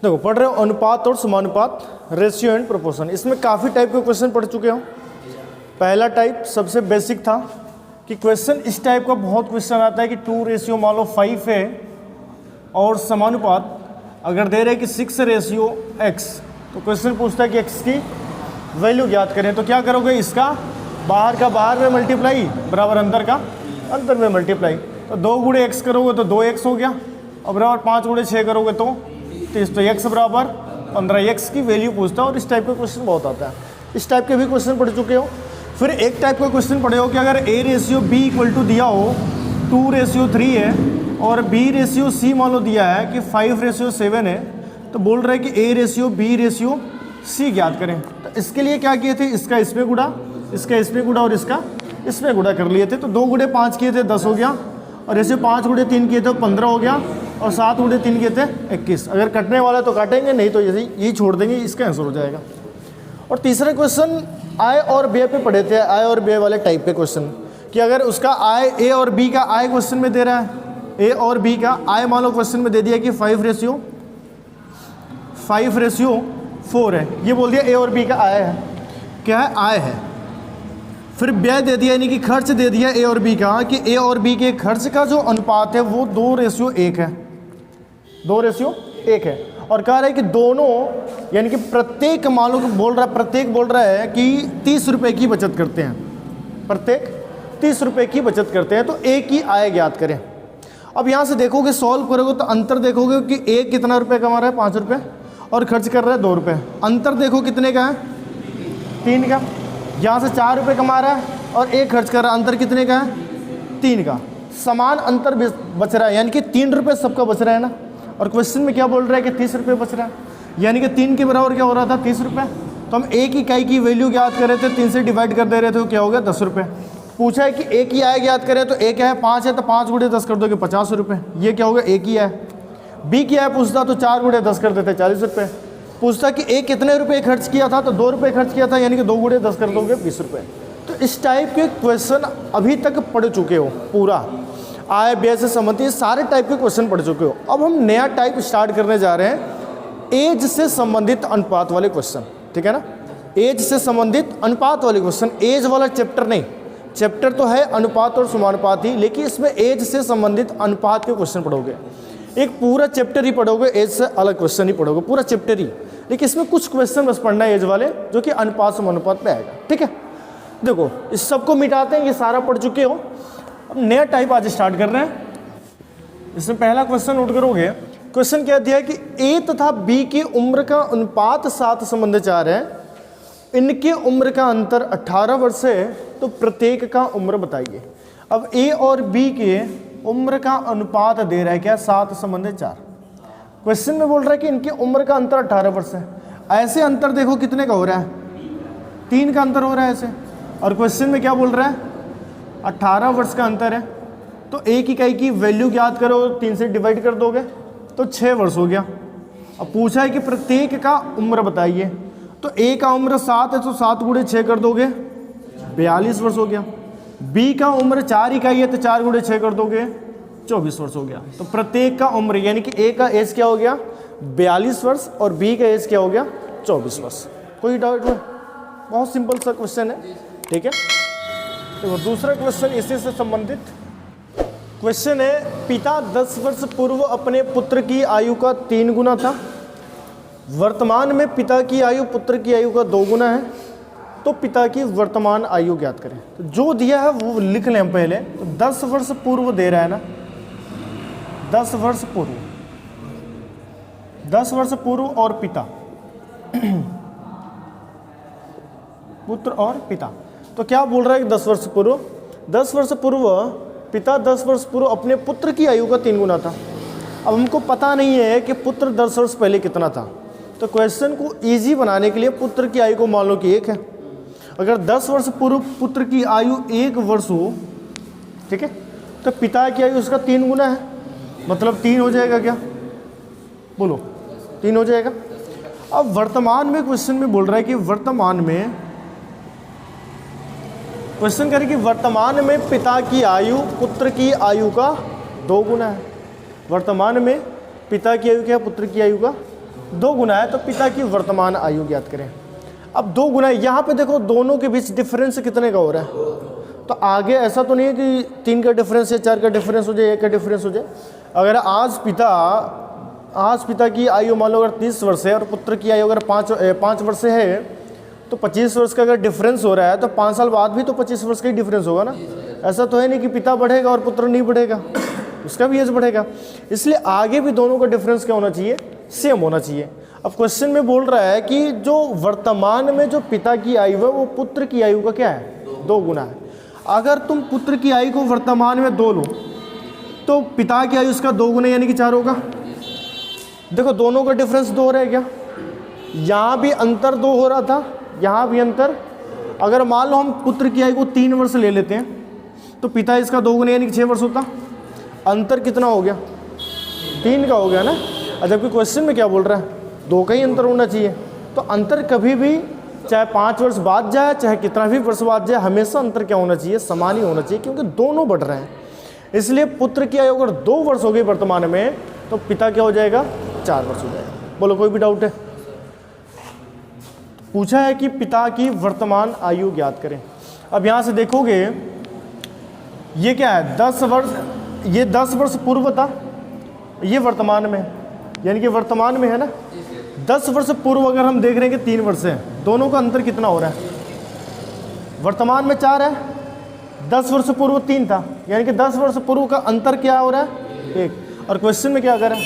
देखो पढ़ रहे हो अनुपात और समानुपात, रेशियो एंड प्रोपोर्शन। इसमें काफ़ी टाइप के क्वेश्चन पढ़ चुके हो। पहला टाइप सबसे बेसिक था कि क्वेश्चन इस टाइप का बहुत क्वेश्चन आता है कि 2 रेशियो मान लो 5 है और समानुपात अगर दे रहे कि 6 रेशियो x, तो क्वेश्चन पूछता है कि x की वैल्यू ज्ञात करें। तो क्या करोगे, इसका बाहर का बाहर में मल्टीप्लाई बराबर अंदर का अंदर में मल्टीप्लाई। तो 2 गुणे x करोगे तो 2x हो गया और बराबर 5 गुणे 6 करोगे तो 30। तो x बराबर 15, x की वैल्यू पूछता है। और इस टाइप का क्वेश्चन बहुत आता है। इस टाइप के भी क्वेश्चन पढ़ चुके हो। फिर एक टाइप का क्वेश्चन पढ़े हो कि अगर a ratio b equal to दिया हो 2 रेशियो 3 है और b रेशियो c मान लो दिया है कि 5 रेशियो 7 है, तो बोल रहे हैं कि a ratio b ratio c ज्ञात करें। तो इसके लिए क्या किए थे, इसका इसमें गुणा, इसका इसमें गुणा और इसका इसमें गुणा कर लिए थे। तो 2 गुणे 5 किए थे 10 हो गया और ऐसे 5 गुणे 3 किए थे 15 हो गया और 7 गुणे 3 किए थे 21। अगर कटने वाला तो काटेंगे, नहीं तो यही छोड़ देंगे, इसका आंसर हो जाएगा। और तीसरा क्वेश्चन आय और व्यय पे पढ़े थे, आय और व्यय वाले टाइप के क्वेश्चन कि अगर उसका आय ए और बी का आय क्वेश्चन में दे रहा है, ए और बी का आय मान लो क्वेश्चन में दे दिया कि 5 रेशियो 4 है, ये बोल दिया ए और बी का आय है, क्या है, आय है। फिर व्यय दे दिया यानी कि खर्च दे दिया ए और बी का कि ए और बी के खर्च का जो अनुपात है वो 2 रेशियो 1 है, 2 रेशियो 1 है। और कह रहा है कि दोनों यानी कि प्रत्येक मान लो बोल रहा है कि 30 रुपये की बचत करते हैं, प्रत्येक 30 रुपये की बचत करते हैं। तो ए की आय ज्ञात करें। अब यहाँ से देखोगे, सॉल्व करोगे तो अंतर देखोगे कि ए कितना रुपये कमा रहा है, 5 रुपये, और खर्च कर रहा है 2 रुपये। अंतर देखो कितने का है, 3 का। यहाँ से 4 रुपये कमा रहा है और एक खर्च कर रहा है, अंतर कितने का है, 3 का। समान अंतर बच रहा है यानी कि 3 रुपये सबका बच रहा है ना। और क्वेश्चन में क्या बोल रहा है कि 30 रुपये बच रहा है, यानी कि 3 के बराबर क्या हो रहा था, 30 रुपये। तो हम एक इकाई की वैल्यू ज्ञात कर रहे थे, 3 से डिवाइड कर दे रहे थे, तो क्या हो गया, 10 रुपये। पूछा है कि ए की आय ज्ञात करें, तो ए क्या है, 5 है, तो 5 गुणे 10 कर दोगे 50 रुपये, ये क्या होगा, ए की आय। बी की आय पूछता तो 4 गुणे 10 कर देते 40 रुपये। पूछता कि ए कितने रुपये खर्च किया था, तो 2 रुपये खर्च किया था, यानी कि 2 गुणे 10 कर दोगे 20 रुपये। तो इस टाइप के क्वेश्चन अभी तक पढ़ चुके हो, पूरा आय व्यय से संबंधित सारे टाइप के क्वेश्चन पढ़ चुके हो। अब हम नया टाइप स्टार्ट करने जा रहे हैं, एज से संबंधित अनुपात वाले क्वेश्चन, ठीक है ना। एज से संबंधित अनुपात वाले क्वेश्चन, एज वाला चैप्टर नहीं, चैप्टर तो है अनुपात और समानुपात ही, लेकिन इसमें एज से संबंधित अनुपात के क्वेश्चन पढ़ोगे। एक पूरा चैप्टर ही पढ़ोगे, एज से अलग क्वेश्चन ही पढ़ोगे, पूरा चैप्टर ही। लेकिन इसमें कुछ क्वेश्चन बस पढ़ना है एज वाले, जो कि अनुपात समानुपात में आएगा, ठीक है। देखो इस सबको मिटाते हैं, ये सारा पढ़ चुके हो। अब नया टाइप आज स्टार्ट कर रहे हैं। इसमें पहला क्वेश्चन नोट करोगे। क्वेश्चन क्या दिया है कि ए तथा बी की उम्र का अनुपात 7 संबंध 4 है, इनके उम्र का अंतर 18 वर्ष है, तो प्रत्येक का उम्र बताइए। अब ए और बी के उम्र का अनुपात दे रहा है क्या, 7 संबंध 4। क्वेश्चन में बोल रहा है कि इनकी उम्र का अंतर 18 वर्ष है। ऐसे अंतर देखो कितने का हो रहा है, 3 का अंतर हो रहा है ऐसे। और क्वेश्चन में क्या बोल रहा है, 18 वर्ष का अंतर है। तो एक इकाई की वैल्यू ज्ञात करो, 3 से डिवाइड कर दोगे तो 6 वर्ष हो गया। अब पूछा है कि प्रत्येक का उम्र बताइए। तो ए का उम्र 7 है, तो 7 गुणे 6 कर दोगे 42 वर्ष हो गया। बी का उम्र 4 इकाई है, तो 4 गुणे 6 कर दोगे 24 वर्ष हो गया। तो प्रत्येक का उम्र यानी कि ए का एज क्या हो गया, 42 वर्ष, और बी का एज क्या हो गया, 24 वर्ष। कोई डाउट है, बहुत सिंपल सा क्वेश्चन है, ठीक है। देखो दूसरा क्वेश्चन इसी से संबंधित क्वेश्चन है, पिता 10 वर्ष पूर्व अपने पुत्र की आयु का 3 गुना था, वर्तमान में पिता की आयु पुत्र की आयु का 2 गुना है, तो पिता की वर्तमान आयु ज्ञात करें। तो जो दिया है वो लिख लें हम पहले। तो 10 वर्ष पूर्व दे रहा है ना, 10 वर्ष पूर्व, 10 वर्ष पूर्व और पिता पुत्र और पिता। तो क्या बोल रहा है कि 10 वर्ष पूर्व, 10 वर्ष पूर्व पिता 10 वर्ष पूर्व अपने पुत्र की आयु का 3 गुना था। अब हमको पता नहीं है कि पुत्र 10 वर्ष पहले कितना था। तो क्वेश्चन को इजी बनाने के लिए पुत्र की आयु को मान लो कि 1 है। अगर 10 वर्ष पूर्व पुत्र की आयु 1 वर्ष हो, ठीक है, तो पिता की आयु उसका 3 गुना है, मतलब 3 हो जाएगा क्या, बोलो 3 हो जाएगा। अब वर्तमान में क्वेश्चन में बोल रहा है कि वर्तमान में क्वेश्चन करें कि वर्तमान में पिता की आयु पुत्र की आयु का 2 गुना है। वर्तमान में पिता की आयु क्या, पुत्र की आयु का 2 गुना है तो पिता की वर्तमान आयु ज्ञात करें। अब 2 गुना है, यहाँ पे देखो दोनों के बीच डिफरेंस कितने का हो रहा है, तो आगे ऐसा तो नहीं है कि 3 का डिफरेंस या 4 का डिफरेंस हो जाए, 1 का डिफरेंस हो जाए। अगर आज पिता की आयु मान लो अगर 30 वर्ष है और पुत्र की आयु अगर 5 वर्ष है, तो 25 वर्ष का अगर डिफरेंस हो रहा है तो 5 साल बाद भी तो 25 वर्ष का ही डिफरेंस होगा ना। ऐसा तो है नहीं कि पिता बढ़ेगा और पुत्र नहीं बढ़ेगा, उसका भी एज बढ़ेगा। इसलिए आगे भी दोनों का डिफरेंस क्या होना चाहिए, सेम होना चाहिए। अब क्वेश्चन में बोल रहा है कि जो वर्तमान में जो पिता की आयु है वो पुत्र की आयु का क्या है, 2 गुना है। अगर तुम पुत्र की आयु को वर्तमान में 2 लो तो पिता की आयु उसका 2 गुना यानी कि 4 होगा। देखो दोनों का डिफरेंस 2 रह गया, यहाँ भी अंतर 2 हो रहा था, यहाँ भी अंतर। अगर मान लो हम पुत्र की आयु को 3 वर्ष ले लेते हैं तो पिता इसका 2 गुना यानी कि 6 वर्ष होता। अंतर कितना हो गया, 3 का हो गया ना। जबकि क्वेश्चन में क्या बोल रहा है, 2 का ही अंतर होना चाहिए। तो अंतर कभी भी चाहे 5 वर्ष बाद जाए चाहे कितना भी वर्ष बाद जाए, हमेशा अंतर क्या होना चाहिए, समान ही होना चाहिए, क्योंकि दोनों बढ़ रहे हैं। इसलिए पुत्र की आयु अगर 2 वर्ष हो गई वर्तमान में तो पिता क्या हो जाएगा, 4 वर्ष हो जाएगा। बोलो कोई भी डाउट है? पूछा है कि पिता की वर्तमान आयु ज्ञात करें। अब यहाँ से देखोगे ये क्या है, 10 वर्ष, ये 10 वर्ष पूर्व था, ये वर्तमान में, यानी कि वर्तमान में है ना। 10 वर्ष पूर्व अगर हम देख रहे हैं कि 3 वर्ष है, दोनों का अंतर कितना हो रहा है, वर्तमान में 4 है, 10 वर्ष पूर्व 3 था, यानी कि 10 वर्ष पूर्व का अंतर क्या हो रहा है, 1। और क्वेश्चन में क्या कर रहा है,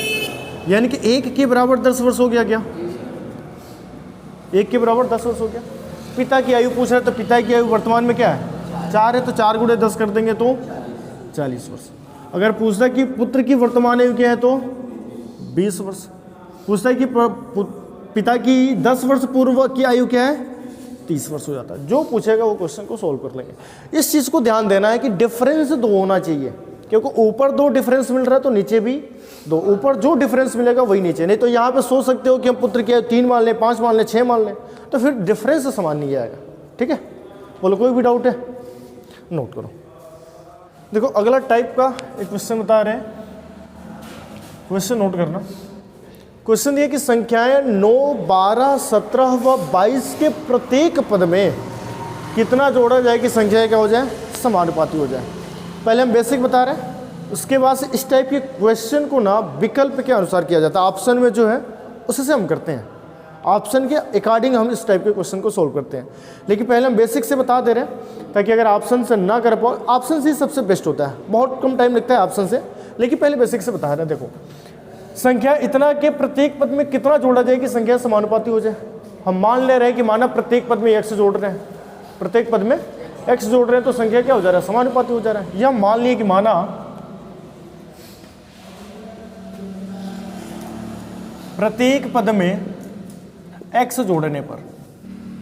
यानी कि 1 के बराबर 10 वर्ष हो गया क्या, 1 के बराबर 10 वर्ष हो गया। पिता की आयु पूछ रहा है तो पिता की आयु वर्तमान में क्या है, 4 है, तो 4 गुणे 10 कर देंगे तो 40 वर्ष। अगर पूछता है कि पुत्र की वर्तमान आयु क्या है तो 20 वर्ष। पूछता है कि पिता की 10 वर्ष पूर्व की आयु क्या है, 30 वर्ष हो जाता है। जो पूछेगा वो क्वेश्चन को सोल्व कर लेंगे। इस चीज़ को ध्यान देना है कि डिफरेंस 2 होना चाहिए, क्योंकि ऊपर 2 डिफरेंस मिल रहा है तो नीचे भी 2, ऊपर जो डिफरेंस मिलेगा वही नीचे। नहीं तो यहाँ पे सोच सकते हो कि हम पुत्र की आयु 3 मान लें, 5 मान लें, 6 मान लें, तो फिर डिफरेंस समान नहीं आएगा। ठीक है, बोलो कोई भी डाउट है, नोट करो। देखो अगला टाइप का एक क्वेश्चन बता रहे हैं, क्वेश्चन नोट करना। क्वेश्चन ये कि संख्याएं 9, 12, 17 व 22 के प्रत्येक पद में कितना जोड़ा जाए कि संख्याएं क्या हो जाए, समानुपाती हो जाए। पहले हम बेसिक बता रहे हैं, उसके बाद से इस टाइप के क्वेश्चन को ना विकल्प के अनुसार किया जाता है। ऑप्शन में जो है उससे हम करते हैं, ऑप्शन के अकॉर्डिंग हम इस टाइप के क्वेश्चन को सोल्व करते हैं। लेकिन पहले हम बेसिक से बता दे रहे हैं ताकि अगर ऑप्शन से ना कर पाओ, ऑप्शन से ही सबसे बेस्ट होता है, बहुत कम टाइम लगता है ऑप्शन से। लेकिन पहले बेसिक से बता रहे हैं। देखो संख्या इतना के प्रत्येक पद में कितना जोड़ा जाए कि संख्या समानुपाती हो जाए। हम मान ले रहे हैं कि माना प्रत्येक पद में x जोड़ रहे हैं, प्रत्येक पद में x जोड़ रहे हैं तो संख्या क्या हो जा रहा है, समानुपाती हो जा रहा है। या मान लिए कि माना प्रत्येक पद में x जोड़ने पर,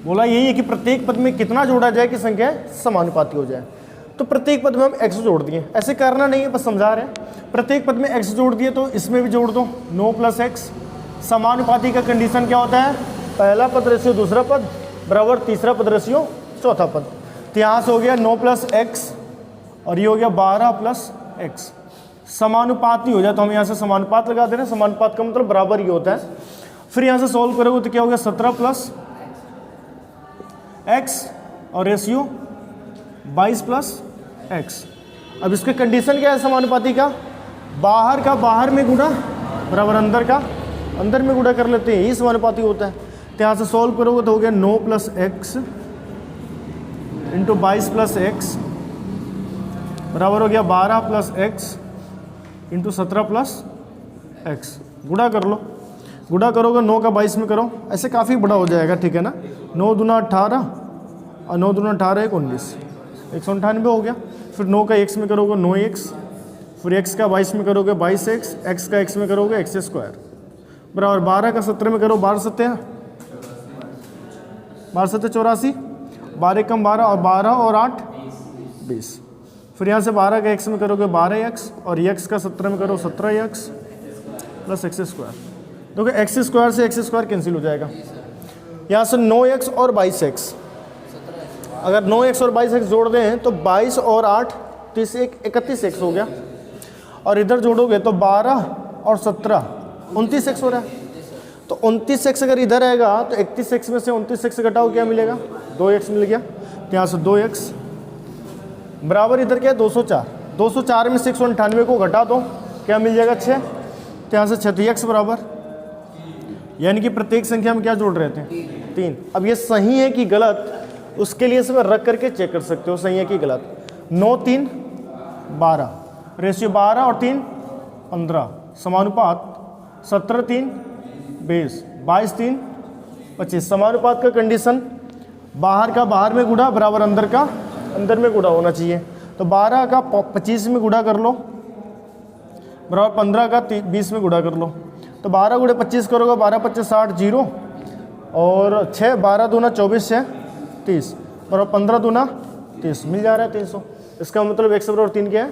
बोला यही है कि प्रत्येक पद में कितना जोड़ा जाए कि संख्या समानुपाती हो जाए। तो प्रत्येक पद में हम x जोड़ दिए, ऐसे करना नहीं है, बस समझा रहे हैं। प्रत्येक पद में x जोड़ दिए तो इसमें भी जोड़ दो 9 + x। समानुपाती का कंडीशन क्या होता है, पहला पद रेशियो दूसरा पद बराबर तीसरा पद रेशियो चौथा पद। तो यहाँ से हो गया 9 + x और ये हो गया 12 + x, समानुपाती हो जाए। तो हम यहाँ से समानुपात लगा दे रहे हैं, समानुपात का मतलब बराबर ही होता है। फिर यहाँ से सॉल्व करोगे तो क्या हो गया 17 + x और रेशियो 22 + x। अब इसके कंडीशन क्या है समानुपाती का, बाहर का बाहर में गुणा बराबर अंदर का अंदर में गुणा कर लेते हैं, यही समानुपाती होता है। तो यहाँ से सॉल्व करोगे तो हो गया 9 + x × 22 + x बराबर हो गया 12 + x × 17 + x। गुणा कर लो, गुणा करोगे 9 का 22 में करो, ऐसे काफ़ी बड़ा हो जाएगा, ठीक है ना। 9 दूना 18 और 9 दूना 18 = 19, 198 हो गया। फिर 9 का x में करोगे 9x, फिर x का 22 में करोगे 22x, x का x में करोगे x² बराबर 12 का 17 में करो 12 सत्ते 84, 12 कम 12 और 12 और 8 20। फिर यहाँ से 12 का x में करोगे 12x और x का 17 में करो 17x + x²। देखो x² से x² कैंसिल हो जाएगा। यहाँ से 9x और 22x, अगर 9x और 22x जोड़ दें तो 22 और 8 31x हो गया। और इधर जोड़ोगे तो 12 और 17 29x हो रहा है। तो 29x अगर इधर आएगा तो 31x में से 29x घटाओ क्या मिलेगा, 2x मिल गया। तो यहाँ से 2x बराबर इधर क्या है 204, 204 में से 198 को घटा दो क्या मिल जाएगा 6। तो यहाँ से 6, तो x बराबर, यानी कि प्रत्येक संख्या में क्या जोड़ रहे थे 3। अब ये सही है कि गलत, उसके लिए इसमें रख करके चेक कर सकते हो सही है कि गलत। 9 3 12 रेशियो 12 और 3 15 समानुपात 17 3 20 22 3 25 समानुपात का कंडीशन बाहर का बाहर में गुणा बराबर अंदर का अंदर में गुणा होना चाहिए। तो 12 का 25 में गुणा कर लो बराबर 15 का 20 में गुणा कर लो। तो 12 गुणे 25 करोगे 12 25 60 0 और 6 12 दूना 24 6 30 बराबर 15 दूना 30 मिल जा रहा है 300। इसका मतलब x बराबर 3 क्या है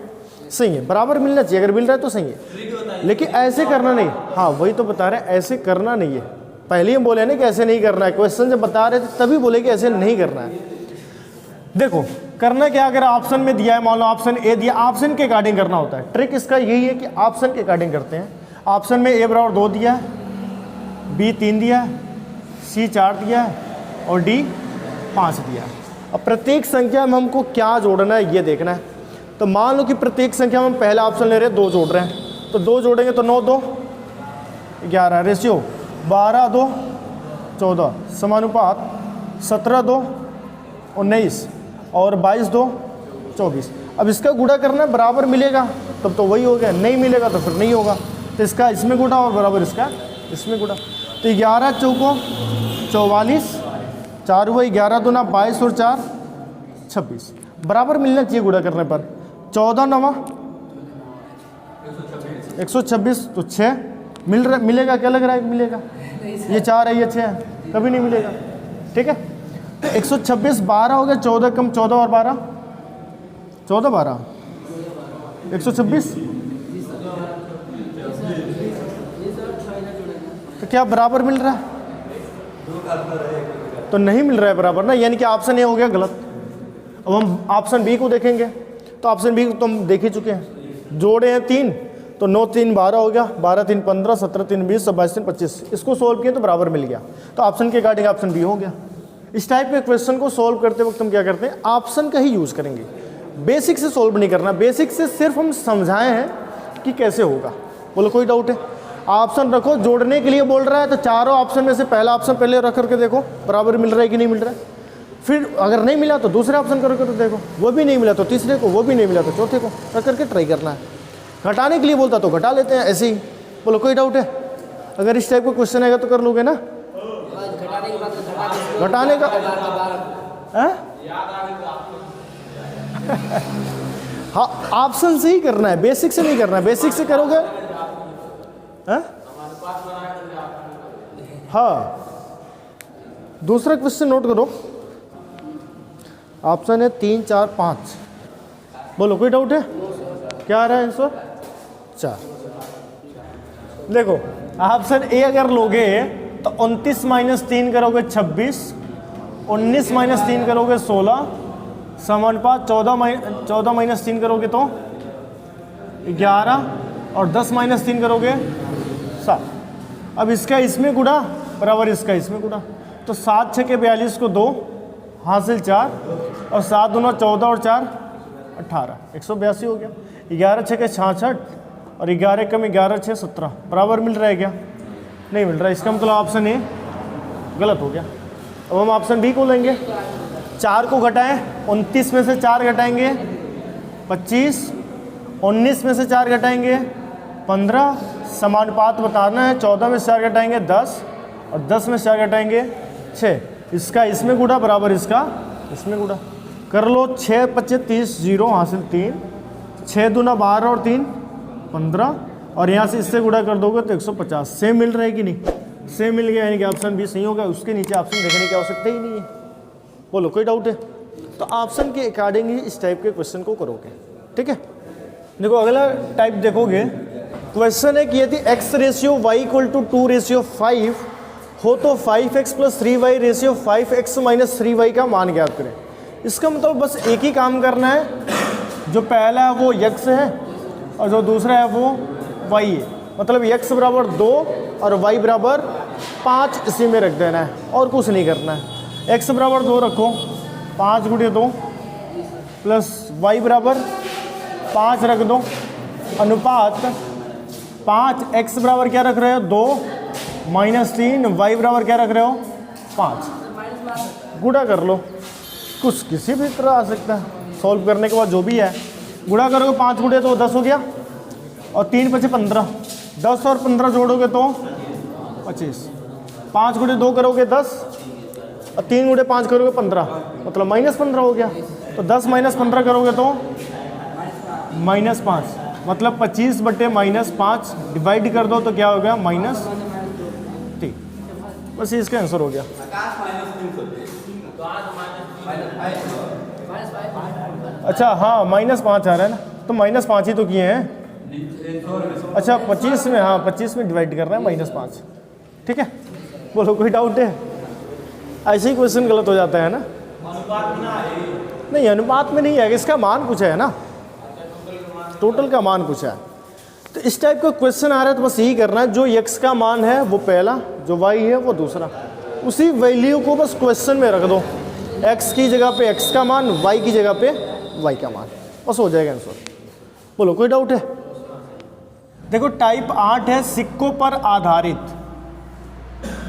सही है, बराबर मिलना चाहिए, अगर मिल रहा है तो सही है। लेकिन ऐसे करना नहीं, हाँ वही तो बता रहे हैं ऐसे करना नहीं है। पहले ही बोले ना कि ऐसे नहीं करना है, क्वेश्चन जब बता रहे थे तभी बोले कि ऐसे नहीं करना है। देखो करना क्या, अगर ऑप्शन में दिया है मान लो ऑप्शन ए दिया, ऑप्शन के अकॉर्डिंग करना होता है। ट्रिक इसका यही है कि ऑप्शन के अकॉर्डिंग करते हैं। ऑप्शन में ए बराबर 2 दिया है, बी 3 दिया है, सी 4 दिया है और डी 5 दिया है। अब प्रत्येक संख्या में हमको क्या जोड़ना है ये देखना है। तो मान लो कि प्रत्येक संख्या में हम पहला ऑप्शन ले रहे हैं 2 जोड़ रहे हैं, तो 2 जोड़ेंगे तो 9 2 11 रेशियो 12 2 14 समानुपात 17 2 19 और 22 2 24। अब इसका गुणा करना है बराबर मिलेगा तब तो वही हो गया, नहीं मिलेगा तो फिर नहीं होगा। तो इसका इसमें गुणा और बराबर इसका इसमें गुणा। तो 11 चौको 44 4 हुआ 11 दूना 22 और 4 26 बराबर मिलना चाहिए गुणा करने पर। 14 9 126 तो 6 मिलेगा, क्या लग रहा है मिलेगा, ये 4 है ये 6 है, कभी नहीं मिलेगा। ठीक है, तो 126 12 हो गया, 14 कम 14 और 12 14 12 126 तो क्या बराबर मिल रहा है, तो नहीं मिल रहा है बराबर ना, यानी कि ऑप्शन ए हो गया गलत। अब हम ऑप्शन बी को देखेंगे, तो ऑप्शन बी को तो हम देख ही चुके हैं। जोड़े हैं 3 तो 9 3 12 हो गया, 12 3 15 17 3 20 22 3 25। इसको सोल्व किए तो बराबर मिल गया, तो ऑप्शन के अकॉर्डिंग ऑप्शन बी हो गया। इस टाइप के क्वेश्चन को सोल्व करते वक्त हम क्या करते हैं, ऑप्शन का ही यूज़ करेंगे। बेसिक से सोल्व नहीं करना, बेसिक से सिर्फ हम समझाए हैं कि कैसे होगा। बोलो कोई डाउट है, ऑप्शन रखो। जोड़ने के लिए बोल रहा है तो चारों ऑप्शन में से पहला ऑप्शन पहले रख करके देखो बराबर मिल रहा है कि नहीं मिल रहा है। फिर अगर नहीं मिला तो दूसरे ऑप्शन करके तो देखो, वो भी नहीं मिला तो तीसरे को, वो भी नहीं मिला तो चौथे को रख करके ट्राई करना है। घटाने के लिए बोलता तो घटा लेते हैं ऐसे ही। बोलो कोई डाउट है, अगर इस टाइप का क्वेश्चन आएगा तो कर लोगे ना, घटाने का हाँ ऑप्शन से ही करना है, बेसिक से नहीं करना है। बेसिक से करोगे हाँ। दूसरा क्वेश्चन नोट करो, ऑप्शन है 3 4 5। बोलो कोई डाउट है, क्या आ रहा है आंसर 4। देखो ऑप्शन ए अगर लोगे तो 29 - 3 करोगे 26, 19 - 3 करोगे 16 समानुपात 14 - 3 करोगे तो 11 और 10 - 3 करोगे 7। अब इसका इसमें गुणा बराबर इसका इसमें गुणा, तो 7 6 के 42 को 2 हासिल 4 और 7 दूना 14 और 4 18 182 हो गया। 11 6 के 66 और 11 कम 11 6 17 बराबर मिल रहा है क्या, नहीं मिल रहा है। इसका मतलब ऑप्शन ए गलत हो गया। अब हम ऑप्शन बी को लेंगे, 4 को घटाएं, 29 में से 4 घटाएंगे 25, 19 में से 4 घटाएंगे 15, समानुपात बताना है, 14 में से 4 घटाएंगे 10 और 10 में से 4 घटाएंगे 6। इसका इसमें गुणा बराबर इसका इसमें गुणा कर लो। 6 25 30 0 हासिल 3, 6 दूना 12 और 3 15 और यहाँ से इससे गुणा कर दोगे तो 150। सेम मिल रहा है कि नहीं, सेम मिल गया, यानी कि ऑप्शन बी सही होगा। उसके नीचे ऑप्शन देखने की आवश्यकता ही नहीं है। बोलो कोई डाउट है, तो ऑप्शन के अकॉर्डिंग ही इस टाइप के क्वेश्चन को करोगे। ठीक है, देखो अगला टाइप देखोगे, क्वेश्चन है कि यदि x रेशियो y = 2 रेशियो 5 हो तो 5x + 3y ratio 5x - 3y का मान ज्ञात करें। इसका मतलब बस एक ही काम करना है, जो पहला है वो x है और जो दूसरा है वो y है। मतलब x बराबर 2 और y बराबर 5 इसी में रख देना है और कुछ नहीं करना है। x बराबर 2 रखो, 5 गुणे 2 प्लस y बराबर 5 रख दो, अनुपात 5, x बराबर क्या रख रहे हो 2 माइनस 3, y बराबर क्या रख रहे हो 5। गुणा कर लो, कुछ किसी भी तरह आ सकता है। सॉल्व करने के बाद जो भी है गुणा करोगे, 5 गुणे तो 10 हो गया और 3 बचे 15, 10 और 15 जोड़ोगे तो 25, 5 गुणे 2 करोगे 10 और 3 गुणे 5 करोगे 15, मतलब -15 हो गया। तो 10 माइनस 15 करोगे तो -5, मतलब 25 बटे -5 डिवाइड कर दो तो क्या हो गया -3। बस इसका आंसर हो गया। अच्छा हाँ, -5 आ रहा है ना, तो -5 ही तो किए हैं। अच्छा 25 में, हाँ 25 में डिवाइड कर रहे हैं -5, ठीक है। बोलो कोई डाउट है? ऐसे ही क्वेश्चन गलत हो जाता है ना। नहीं, अनुपात में नहीं है, इसका मान कुछ है ना, टोटल का मान कुछ है। तो इस टाइप का क्वेश्चन आ रहा है तो बस यही करना है, जो x का मान है वो पहला, जो y है वो दूसरा, उसी वैल्यू को बस क्वेश्चन में रख दो। x की जगह पे x का मान, y की जगह पे y का मान, बस हो जाएगा आंसर। बोलो कोई डाउट है? देखो टाइप 8 है सिक्कों पर आधारित।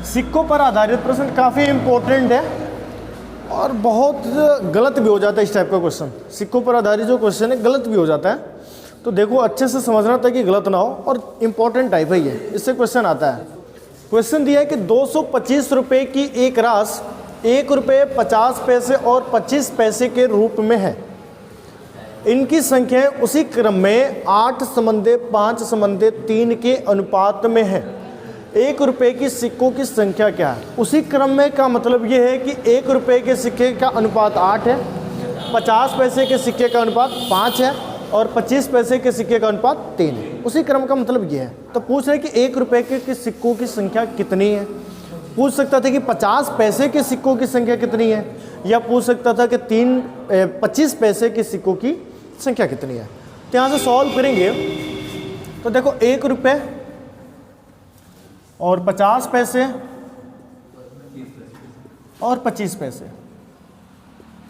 सिक्कों पर आधारित प्रश्न काफ़ी इंपॉर्टेंट है और बहुत गलत भी हो जाता है इस टाइप का क्वेश्चन। सिक्कों पर आधारित जो क्वेश्चन है गलत भी हो जाता है, तो देखो अच्छे से समझना ताकि गलत ना हो, और इम्पोर्टेंट टाइप है ये, इससे क्वेश्चन आता है। क्वेश्चन दिया है कि 225 रुपये की एक राशि 1 रुपये 50 पैसे और 25 पैसे के रूप में है। इनकी संख्या उसी क्रम में 8:5:3 के अनुपात में है। 1 रुपये की सिक्कों की संख्या क्या है? उसी क्रम में का मतलब ये है कि 1 रुपये के सिक्के का अनुपात 8 है, 50 पैसे के सिक्के का अनुपात 5 है और 25 पैसे के सिक्के का अनुपात 3 है। उसी क्रम का मतलब ये है। तो पूछ रहे कि 1 रुपये के सिक्कों की संख्या कितनी है। पूछ सकता था कि 50 पैसे के सिक्कों की संख्या कितनी है, या पूछ सकता था कि 25 पैसे के सिक्कों की संख्या कितनी है। तो यहाँ से सॉल्व करेंगे तो देखो 1 रुपये और 50 पैसे और 25 पैसे,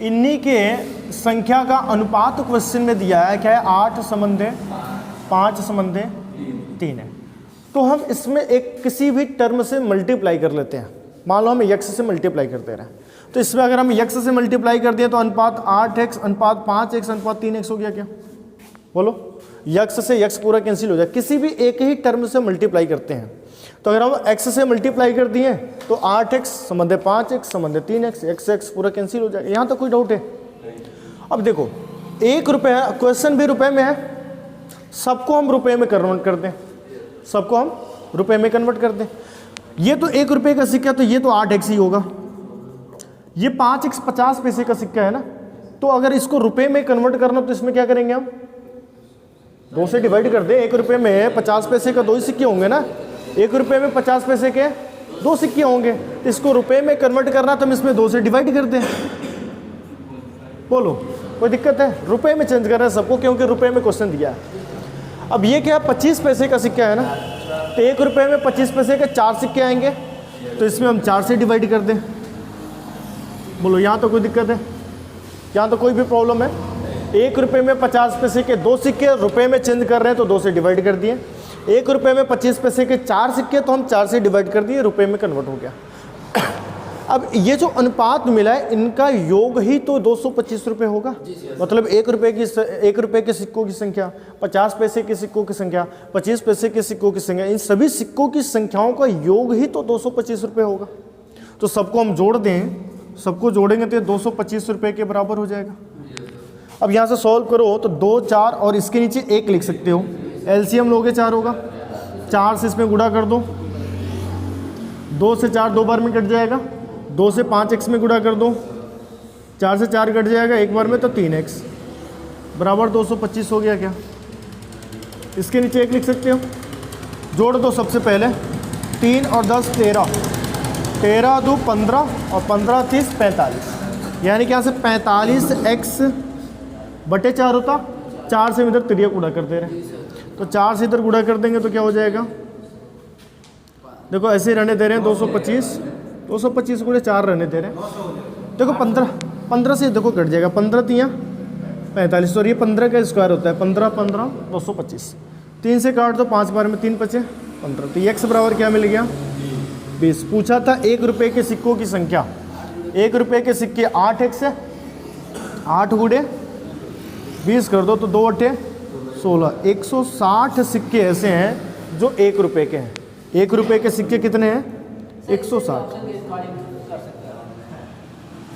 इन्हीं के संख्या का अनुपात क्वेश्चन में दिया है क्या है 8:5:3 है। तो हम इसमें एक किसी भी टर्म से मल्टीप्लाई कर लेते हैं। मान लो हम यक्स से मल्टीप्लाई करते रहे, तो इसमें अगर हम यक्स से मल्टीप्लाई कर दिए तो अनुपात 8x अनुपात 5x अनुपात 3x हो गया क्या? बोलो, यक्स से यक्स पूरा कैंसिल हो जाए। किसी भी एक ही टर्म से मल्टीप्लाई करते हैं, तो अगर हम x से मल्टीप्लाई कर दिए तो 8x संबंध 5x संबंध 3x, x पूरा कैंसिल हो जाएगा। यहाँ तो कोई डाउट है? अब देखो 1 रुपये है, क्वेश्चन भी रुपए में है, सबको हम रुपए में कन्वर्ट कर दें, सबको हम रुपए में कन्वर्ट कर दें। ये तो 1 रुपये का सिक्का, तो ये तो 8x ही होगा। ये 5x 50 पैसे का सिक्का है ना, तो अगर इसको रुपए में कन्वर्ट करना तो इसमें क्या करेंगे हम, 2 से डिवाइड कर दें। 1 रुपये में 50 पैसे का 2 ही सिक्के होंगे ना, 1 रुपये में 50 पैसे के 2 सिक्के होंगे, तो इसको रुपए में कन्वर्ट करना तो हम इसमें 2 से डिवाइड कर दें। बोलो कोई दिक्कत है? रुपए में चेंज कर रहे हैं सबको, क्योंकि रुपए में क्वेश्चन दिया है। अब ये क्या 25 पैसे का सिक्का है ना, तो 1 रुपये में 25 पैसे के 4 सिक्के आएंगे, तो इसमें हम 4 से डिवाइड कर दें। बोलो यहाँ तो कोई दिक्कत है? यहाँ तो कोई भी प्रॉब्लम है? 1 रुपये में 50 पैसे के 2 सिक्के रुपए में चेंज कर रहे हैं तो 2 से डिवाइड कर दिए। 1 रुपये में 25 पैसे के 4 सिक्के, तो हम 4 से डिवाइड कर दिए, रुपए में कन्वर्ट हो गया। अब ये जो अनुपात मिला है इनका योग ही तो 225 रुपये होगा। मतलब 1 रुपये के सिक्कों की संख्या, 50 पैसे के सिक्कों की संख्या, 25 पैसे के सिक्कों की संख्या, इन सभी सिक्कों की संख्याओं का योग ही तो 225 रुपये होगा। तो सबको हम जोड़ दें, सबको जोड़ेंगे तो 225 रुपये के बराबर हो जाएगा। अब यहाँ से सॉल्व करो तो 2, 4 और इसके नीचे 1 लिख सकते हो। एलसीएम लोगे 4 होगा, 4 से इसमें गुणा कर दो, 2 से 4 2 बार में कट जाएगा, 2 से 5x में गुणा कर दो, 4 से 4 कट जाएगा एक बार में, तो 3x बराबर 225 हो गया क्या? इसके नीचे 1 लिख सकते हो। जोड़ दो सबसे पहले, 3 और 10 13, 13 2 15 और 15 30 45, यानी कि यहाँ से 45x बटे 4 होता। 4 से इधर तिरिया गुणा कर दे रहे हैं, तो 4 से इधर गुणा कर देंगे तो क्या हो जाएगा देखो ऐसे ही रहने दे रहे हैं 225, 225 गुणे 4 रहने दे रहे हैं। देखो 15 से देखो कट जाएगा, 15 तियाँ 45, और ये 15 का स्क्वायर होता है, 15 15 225, 3 से काट दो, 5 बार में 3 बचे 15, तो x बराबर क्या मिल गया 20। पूछा था 1 रुपये के सिक्कों की संख्या, 1 रुपये के सिक्के 8x है, 8 गुणे 20 कर दो तो 2 अट्ठे 16, 160 सिक्के ऐसे हैं जो 1 रुपये के हैं। 1 रुपये के सिक्के कितने हैं 160।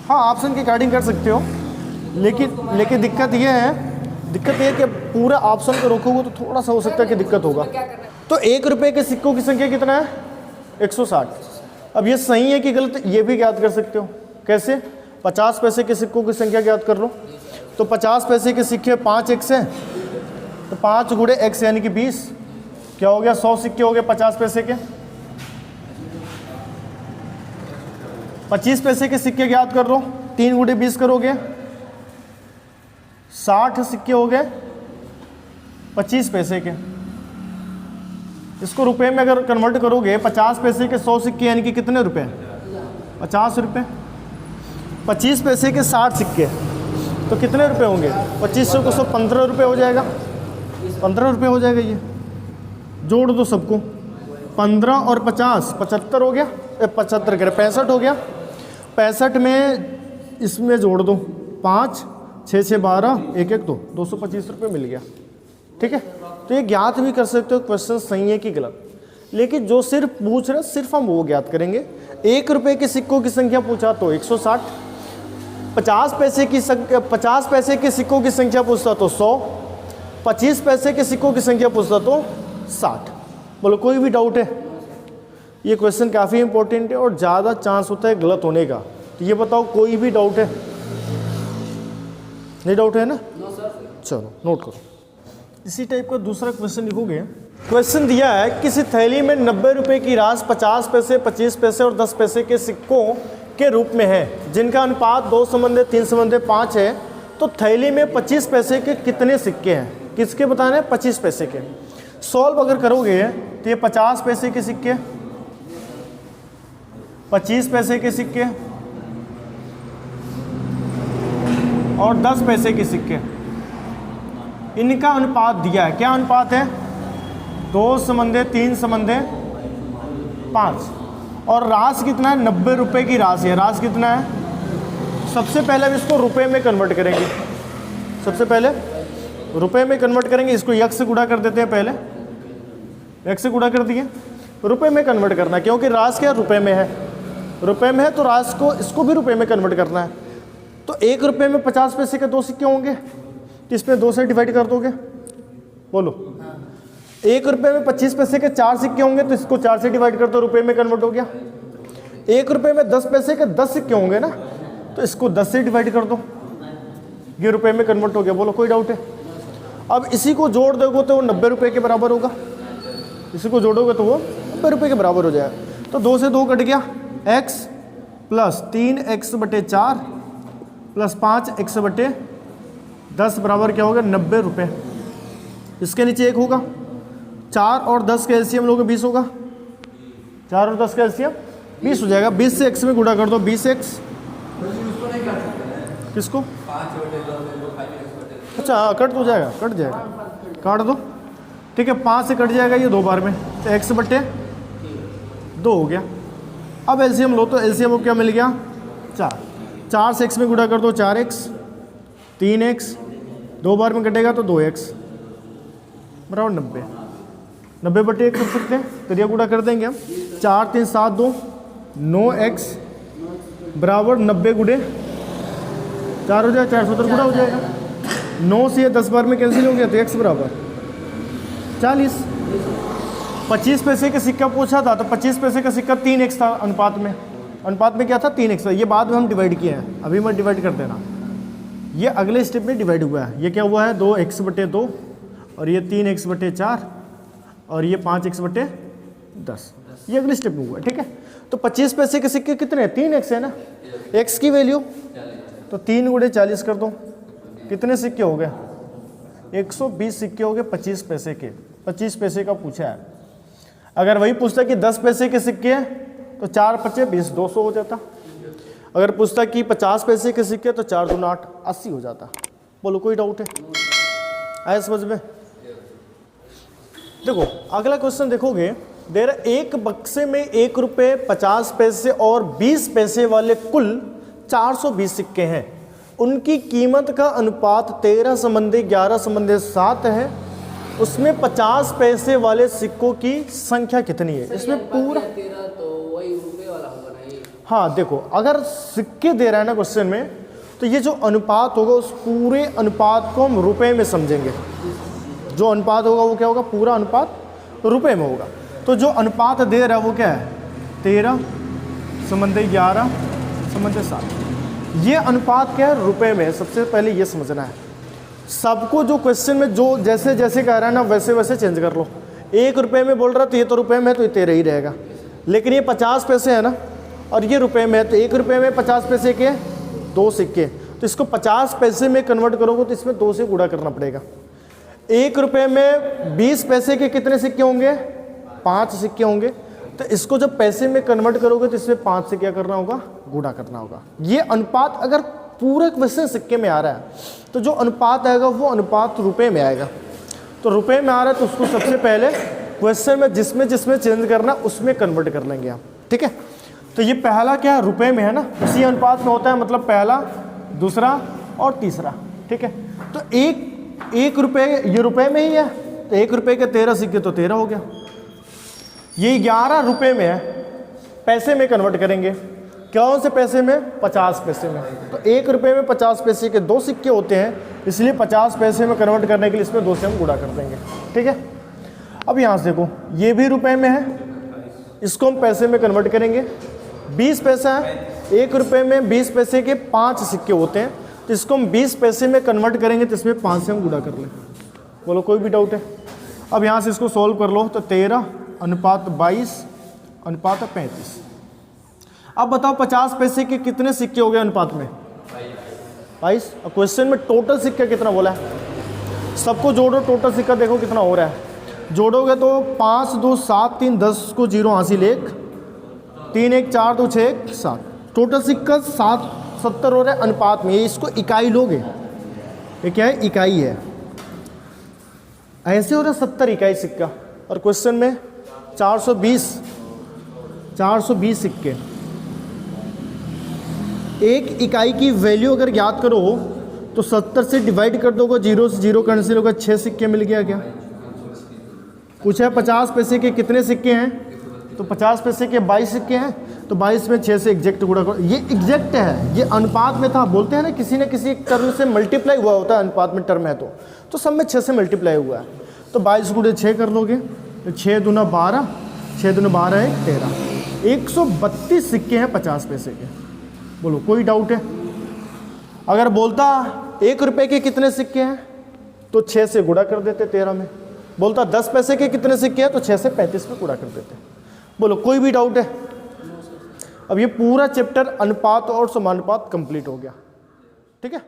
हाँ ऑप्शन की काउंटिंग कर सकते हो, लेकिन दिक्कत ये है कि पूरा ऑप्शन को रोकोगे तो थोड़ा सा हो सकता है कि दिक्कत होगा। तो 1 रुपये के सिक्कों की संख्या कितना है 160। अब ये सही है कि गलत ये भी ज्ञात कर सकते हो। कैसे? 50 पैसे के सिक्कों की संख्या ज्ञात कर लो। तो 50 पैसे के सिक्के 5x हैं, तो 5 गुणे x यानी कि 20, क्या हो गया 100 सिक्के हो गए 50 पैसे के। 25 पैसे के सिक्के ज्ञात कर लो, 3 गुणे 20 करोगे 60 सिक्के हो गए 25 पैसे के। इसको रुपए में अगर कन्वर्ट करोगे 50 पैसे के 100 सिक्के यानी कि कितने रुपए 50 रुपये। 25 पैसे के 60 सिक्के तो कितने रुपए होंगे 2500 को 15 रुपये हो जाएगा, 15 रुपये हो जाएगा। ये जोड़ दो सबको, 15 और 50 75 हो गया, 75 करें 65 हो गया। 65 में इसमें जोड़ दो 5 6 6 12 1 1 2 225 रुपये मिल गया। ठीक है, तो ये ज्ञात भी कर सकते हो क्वेश्चन सही है कि गलत, लेकिन जो सिर्फ पूछ रहे सिर्फ हम वो ज्ञात करेंगे। 1 रुपये के सिक्कों की संख्या पूछा तो 160, 50 पैसे के सिक्कों की संख्या पूछता तो 100, 25 पैसे के सिक्कों की संख्या पूछता तो 60। बोलो कोई भी डाउट है? ये क्वेश्चन काफ़ी इंपॉर्टेंट है और ज़्यादा चांस होता है गलत होने का। तो ये बताओ कोई भी डाउट है? नहीं डाउट है ना? चलो नोट करो। इसी टाइप का दूसरा क्वेश्चन लिखोगे। क्वेश्चन दिया है किसी थैली में 90 रुपये की राशि 50 पैसे 25 पैसे और 10 पैसे के सिक्कों के रूप में है, जिनका अनुपात 2:3:5 है। तो थैली में 25 पैसे के कितने सिक्के हैं? किसके बताने हैं? 25 पैसे के। सॉल्व अगर करोगे तो ये 50 पैसे के सिक्के, 25 पैसे के सिक्के और 10 पैसे के सिक्के, इनका अनुपात दिया है। क्या अनुपात है? 2:3:5 और राशि कितना है? 90 रुपये की राशि है। राशि कितना है? सबसे पहले हम इसको रुपए में कन्वर्ट करेंगे। सबसे पहले रुपए में कन्वर्ट करेंगे। इसको x से गुणा कर देते हैं। पहले x से गुणा कर दिए, रुपए में कन्वर्ट करना है क्योंकि राशि क्या रुपए में है। रुपए में है तो राशि को इसको भी रुपए में कन्वर्ट करना है। तो 1 रुपये में 50 पैसे के 2 सिक्के होंगे, तो इसमें 2 से डिवाइड कर दोगे। बोलो 1 रुपये में 25 पैसे के 4 सिक्के होंगे, तो इसको 4 से डिवाइड कर दो, रुपये में कन्वर्ट हो गया। 1 रुपये में 10 पैसे के 10 सिक्के होंगे ना, तो इसको 10 से डिवाइड कर दो, ये रुपये में कन्वर्ट हो गया। बोलो कोई डाउट है? अब इसी को जोड़ दोगे तो वो 90 रुपये के बराबर होगा। इसी को जोड़ोगे तो वो 90 रुपये के बराबर हो जाएगा। तो 2 से 2 कट गया, x plus 3x/4 plus 5x/10 बराबर क्या होगा 90 रुपये। इसके नीचे 1 होगा, 4 और 10 का एलसीएम लोगे 20 होगा। 4 और 10 का एलसीएम 20 हो जाएगा। 20 से x में गुणा कर दो, 20x किसको? अच्छा हाँ कट हो जाएगा, कट जाएगा, काट दो। ठीक है 5 से कट जाएगा ये 2 बार में, तो x/2 हो गया। अब एलसीएम लो तो एलसीएम को क्या मिल गया 4। 4 से x में गुणा कर दो 4x, 3x 2 बार में कटेगा तो 2x बराबर 90। 90/1 कर सकते हैं, करिया गुणा कर देंगे हम। 4 3 7 2 9x बराबर 90 गुणे 4 हो जाएगा, 470 गुणा हो जाएगा। 9 से ये 10 बार में कैंसिल हो गया तो x बराबर 40। 25 पैसे का सिक्का पूछा था, तो 25 पैसे का सिक्का 3x था अनुपात में। अनुपात में क्या था 3x था। ये बाद में हम डिवाइड किए हैं, अभी मत डिवाइड कर देना। ये अगले स्टेप में डिवाइड हुआ है। ये क्या हुआ है 2x/2 और ये 3x/4 और ये 5x/10, ये अगले स्टेप में हुआ है। ठीक है, तो 25 पैसे के सिक्के कितने हैं 3x है ना, x की वैल्यू तो 3 गुणे 40 कर दो, कितने सिक्के हो गए 120 सिक्के हो गए 25 पैसे के। 25 पैसे का पूछा है। अगर वही पूछता कि 10 पैसे के सिक्के हैं तो 4 पचे 20, 200 हो जाता। अगर पूछता कि 50 पैसे के सिक्के तो 4 दूना 8, 80 हो जाता। बोलो कोई डाउट है? आया समझ में? देखो अगला क्वेश्चन देखोगे, देर एक बक्से में 1 रुपये 50 पैसे और 20 पैसे वाले कुल 420 सिक्के हैं। उनकी कीमत का अनुपात 13:11:7 है। उसमें 50 पैसे वाले सिक्कों की संख्या कितनी है? इसमें पूरा तो वही रुपए वाला होगा ना ये। हाँ देखो, अगर सिक्के दे रहा है ना क्वेश्चन में, तो ये जो अनुपात होगा उस पूरे अनुपात को हम रुपए में समझेंगे। जो अनुपात होगा वो क्या होगा? पूरा अनुपात रुपए में होगा। तो जो अनुपात दे रहा है वो क्या है? 13:11:7। ये अनुपात क्या है? रुपए में है। सबसे पहले ये समझना है। सबको जो क्वेश्चन में जो जैसे जैसे कह रहा है ना वैसे वैसे चेंज कर लो। 1 रुपये में बोल रहा तो ये तो रुपए में है तो ये 13 ही रहेगा। लेकिन ये 50 पैसे है ना और ये रुपए में है, तो 1 रुपये में 50 पैसे के 2 सिक्के, तो इसको 50 पैसे में कन्वर्ट करोगे तो इसमें 2 से गुणा करना पड़ेगा। 1 रुपये में 20 पैसे के कितने सिक्के होंगे? 5 सिक्के होंगे। तो इसको जब पैसे में कन्वर्ट करोगे तो इसमें 5 से क्या करना होगा? गुणा करना होगा। ये अनुपात अगर पूरे क्वेश्चन सिक्के में आ रहा है तो जो अनुपात आएगा वो अनुपात रुपए में आएगा। तो रुपए में आ रहा है तो उसको सबसे पहले क्वेश्चन में जिसमें जिसमें चेंज करना उसमें कन्वर्ट कर लेंगे आप। ठीक है, तो ये पहला क्या है? रुपए में है ना, उसी अनुपात में होता है, मतलब पहला, दूसरा और तीसरा। ठीक है, तो एक रुपये ये रुपए में ही है, तो 1 रुपये के 13 सिक्के तो 13 हो गया। ये 11 रुपये में है, पैसे में कन्वर्ट करेंगे। कौन से पैसे में? 50 पैसे में। तो 1 रुपये में 50 पैसे के 2 सिक्के होते हैं, इसलिए 50 पैसे में कन्वर्ट करने के लिए इसमें 2 से हम गुणा कर देंगे। ठीक है, अब यहाँ से देखो, ये भी रुपए में है, इसको हम पैसे में कन्वर्ट करेंगे। 20 पैसा है, 1 रुपये में 20 पैसे के 5 सिक्के होते हैं, तो इसको हम 20 पैसे में कन्वर्ट करेंगे तो इसमें 5 से हम गुणा कर लें। बोलो कोई भी डाउट है? अब यहाँ से इसको सॉल्व कर लो, तो 13:22:35। अब बताओ 50 पैसे के कितने सिक्के हो गए अनुपात में? 22। अब क्वेश्चन में टोटल सिक्का कितना बोला है? सबको जोड़ो, टोटल सिक्का देखो कितना हो रहा है। जोड़ोगे तो 5 2 7 3 10 को 0 हासिल 1 3 1 4 2 6 1 7। टोटल सिक्का 70 हो रहा है अनुपात में। इसको इकाई लोगे, ये क्या है? इकाई है। ऐसे हो रहा है 70 इकाई सिक्का। और क्वेश्चन में 420 सिक्के। एक इकाई की वैल्यू अगर याद करो तो 70 से डिवाइड कर दोगे, 0 से 0 कैंसिल होगा, 6 सिक्के मिल गया। क्या पूछा है? 50 पैसे के कितने सिक्के हैं? तो 50 पैसे के 22 सिक्के हैं, तो 22 में 6 से एग्जैक्ट गुणा करो। ये एग्जैक्ट है, ये अनुपात में था। बोलते हैं ना किसी न किसी टर्म से मल्टीप्लाई हुआ होता है, अनुपात में टर्म है तो सब में 6 से मल्टीप्लाई हुआ है। तो 22 गुणे 6 कर लोगे तो 6 दूना 12, 6 दूना 12 है 13। 132 सिक्के हैं 50 पैसे के। बोलो कोई डाउट है? अगर बोलता 1 रुपये के कितने सिक्के हैं तो 6 से गुणा कर देते 13 में। बोलता 10 पैसे के कितने सिक्के हैं तो 6 से 35 में गुणा कर देते। बोलो कोई भी डाउट है? अब ये पूरा चैप्टर अनुपात और समानुपात कंप्लीट हो गया। ठीक है।